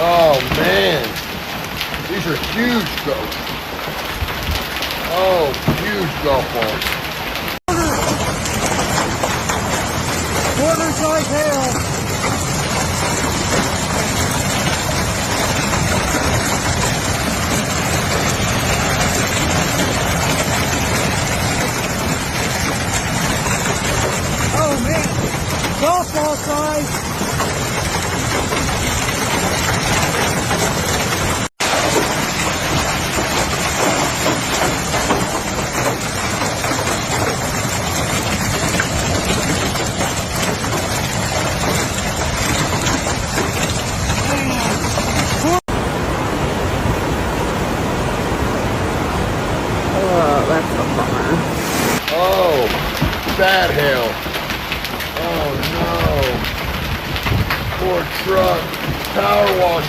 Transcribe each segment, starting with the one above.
Oh man, these are huge goats. Oh, huge golf balls. Quarter-size hail. Oh man, golf ball size. Oh, that's a bummer. Oh, bad hail. Oh no. Poor truck. Power wash.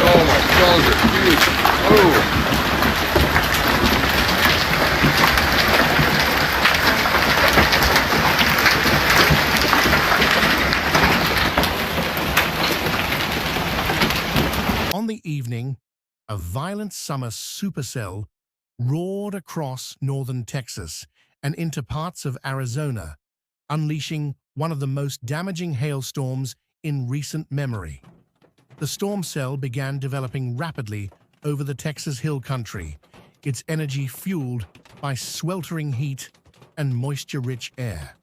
Oh, my guns are huge. Oh. On the evening, a violent summer supercell roared across northern Texas and into parts of Arizona, unleashing one of the most damaging hailstorms in recent memory. The storm cell began developing rapidly over the Texas Hill Country, its energy fueled by sweltering heat and moisture-rich air.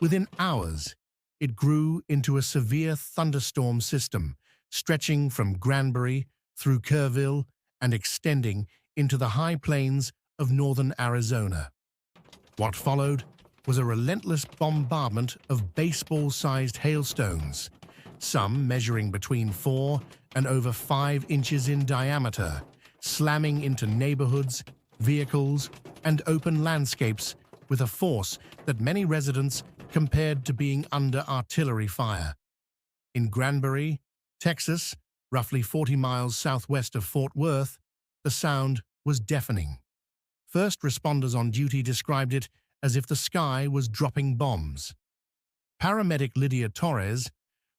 Within hours, it grew into a severe thunderstorm system, stretching from Granbury through Kerrville and extending into the high plains of northern Arizona. What followed was a relentless bombardment of baseball-sized hailstones, some measuring between 4 and over 5 inches in diameter, slamming into neighborhoods, vehicles, and open landscapes with a force that many residents compared to being under artillery fire. In Granbury, Texas, roughly 40 miles southwest of Fort Worth, the sound was deafening. First responders on duty described it as if the sky was dropping bombs. Paramedic Lydia Torres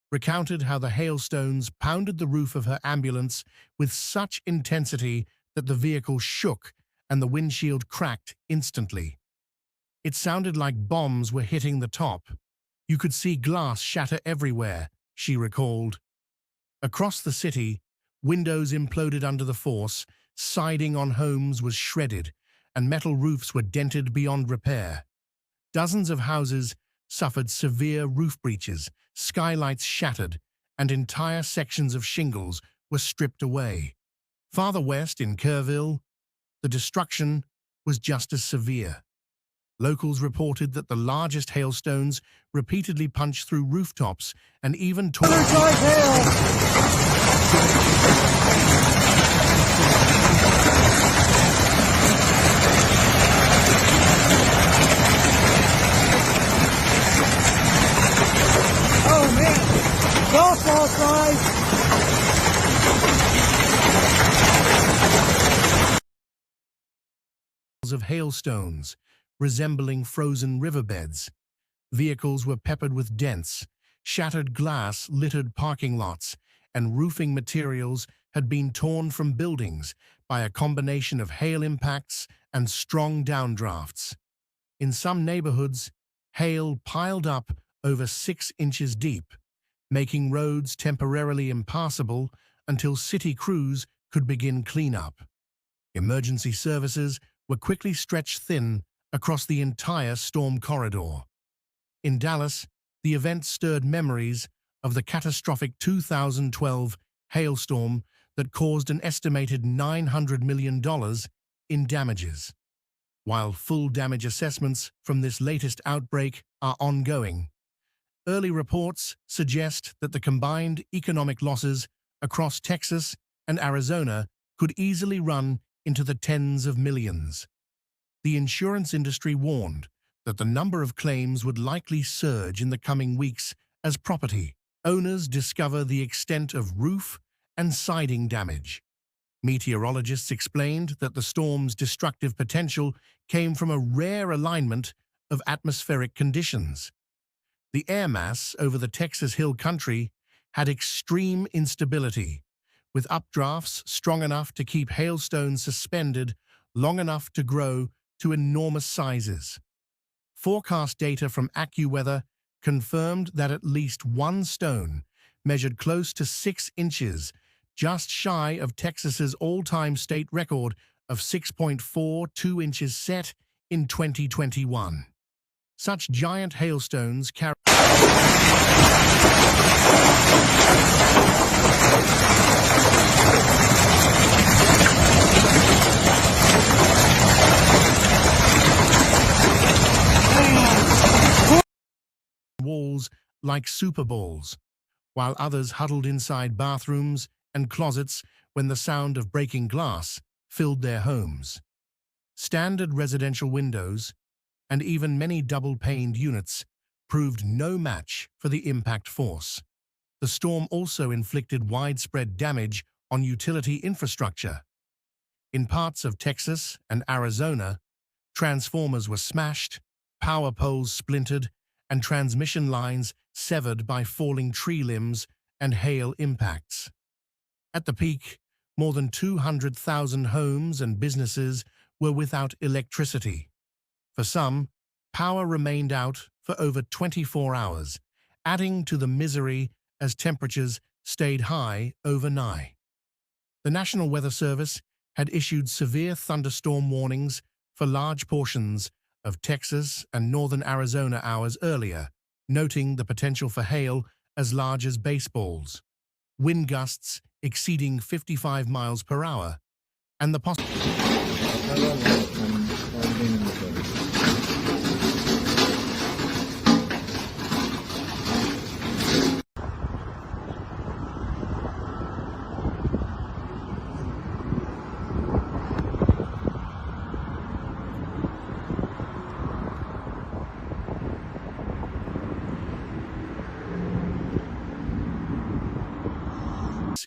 recounted how the hailstones pounded the roof of her ambulance with such intensity that the vehicle shook and the windshield cracked instantly. It sounded like bombs were hitting the top. You could see glass shatter everywhere, she recalled. Across the city, windows imploded under the force, siding on homes was shredded, and metal roofs were dented beyond repair. Dozens of houses suffered severe roof breaches, skylights shattered, and entire sections of shingles were stripped away. Farther west in Kerrville, the destruction was just as severe. Locals reported that the largest hailstones repeatedly punched through rooftops and even tore Quarter-size hail. Oh man, golf ball size. of hailstones, resembling frozen riverbeds. Vehicles were peppered with dents, shattered glass littered parking lots, and roofing materials had been torn from buildings by a combination of hail impacts and strong downdrafts. In some neighborhoods, hail piled up over 6 inches deep, making roads temporarily impassable until city crews could begin cleanup. Emergency services were quickly stretched thin across the entire storm corridor. In Dallas, the event stirred memories of the catastrophic 2012 hailstorm that caused an estimated $900 million in damages. While full damage assessments from this latest outbreak are ongoing, early reports suggest that the combined economic losses across Texas and Arizona could easily run into the tens of millions. The insurance industry warned that the number of claims would likely surge in the coming weeks as property owners discover the extent of roof and siding damage. Meteorologists explained that the storm's destructive potential came from a rare alignment of atmospheric conditions. The air mass over the Texas Hill Country had extreme instability, with updrafts strong enough to keep hailstones suspended long enough to grow to enormous sizes. Forecast data from AccuWeather confirmed that at least one stone measured close to 6 inches, just shy of Texas's all-time state record of 6.42 inches set in 2021. Such giant hailstones carry walls like Super Bowls, while others huddled inside bathrooms and closets when the sound of breaking glass filled their homes. Standard residential windows, and even many double-paned units, proved no match for the impact force. The storm also inflicted widespread damage on utility infrastructure. In parts of Texas and Arizona, transformers were smashed, power poles splintered, and transmission lines severed by falling tree limbs and hail impacts. At the peak, more than 200,000 homes and businesses were without electricity. For some, power remained out for over 24 hours, adding to the misery as temperatures stayed high overnight. The National Weather Service had issued severe thunderstorm warnings for large portions of Texas and northern Arizona hours earlier, noting the potential for hail as large as baseballs, wind gusts exceeding 55 miles per hour, and the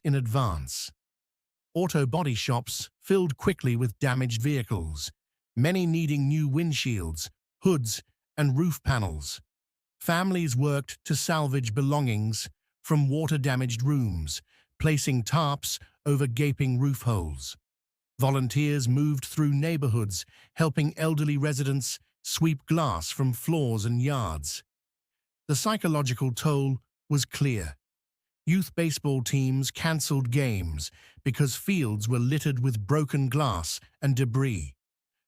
in advance. Auto body shops filled quickly with damaged vehicles, many needing new windshields, hoods, and roof panels. Families worked to salvage belongings from water-damaged rooms, placing tarps over gaping roof holes. Volunteers moved through neighborhoods, helping elderly residents sweep glass from floors and yards. The psychological toll was clear. Youth baseball teams canceled games because fields were littered with broken glass and debris.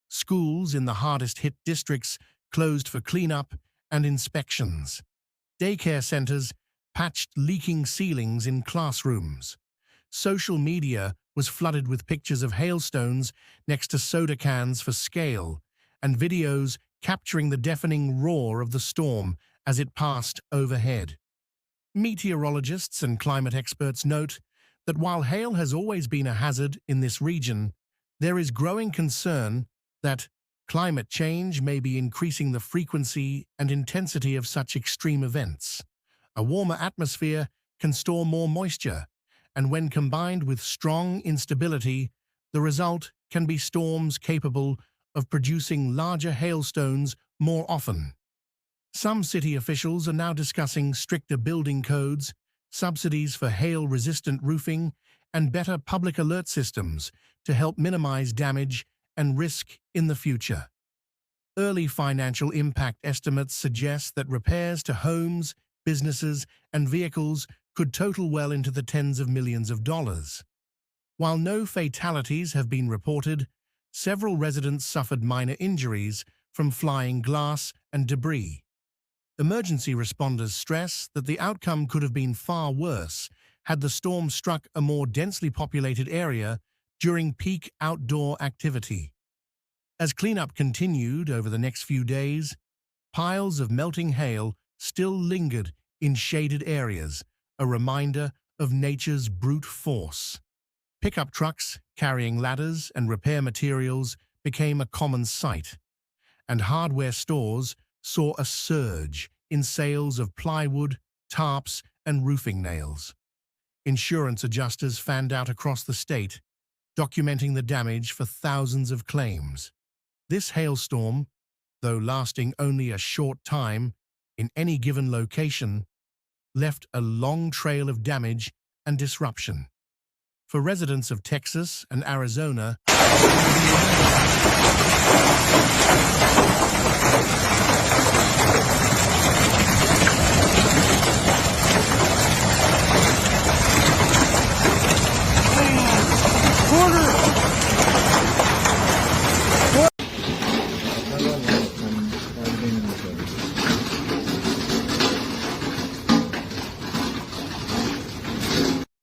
Schools in the hardest-hit districts closed for cleanup and inspections. Daycare centers patched leaking ceilings in classrooms. Social media was flooded with pictures of hailstones next to soda cans for scale, and videos capturing the deafening roar of the storm as it passed overhead. Meteorologists and climate experts note that while hail has always been a hazard in this region, there is growing concern that climate change may be increasing the frequency and intensity of such extreme events. A warmer atmosphere can store more moisture, and when combined with strong instability, the result can be storms capable of producing larger hailstones more often. Some city officials are now discussing stricter building codes, subsidies for hail-resistant roofing, and better public alert systems to help minimize damage and risk in the future. Early financial impact estimates suggest that repairs to homes, businesses, and vehicles could total well into the tens of millions of dollars. While no fatalities have been reported, several residents suffered minor injuries from flying glass and debris. Emergency responders stress that the outcome could have been far worse had the storm struck a more densely populated area during peak outdoor activity. As cleanup continued over the next few days, piles of melting hail still lingered in shaded areas, a reminder of nature's brute force. Pickup trucks carrying ladders and repair materials became a common sight, and hardware stores saw a surge in sales of plywood, tarps, and roofing nails. Insurance adjusters fanned out across the state, documenting the damage for thousands of claims. This hailstorm, though lasting only a short time in any given location, left a long trail of damage and disruption. For residents of Texas and Arizona,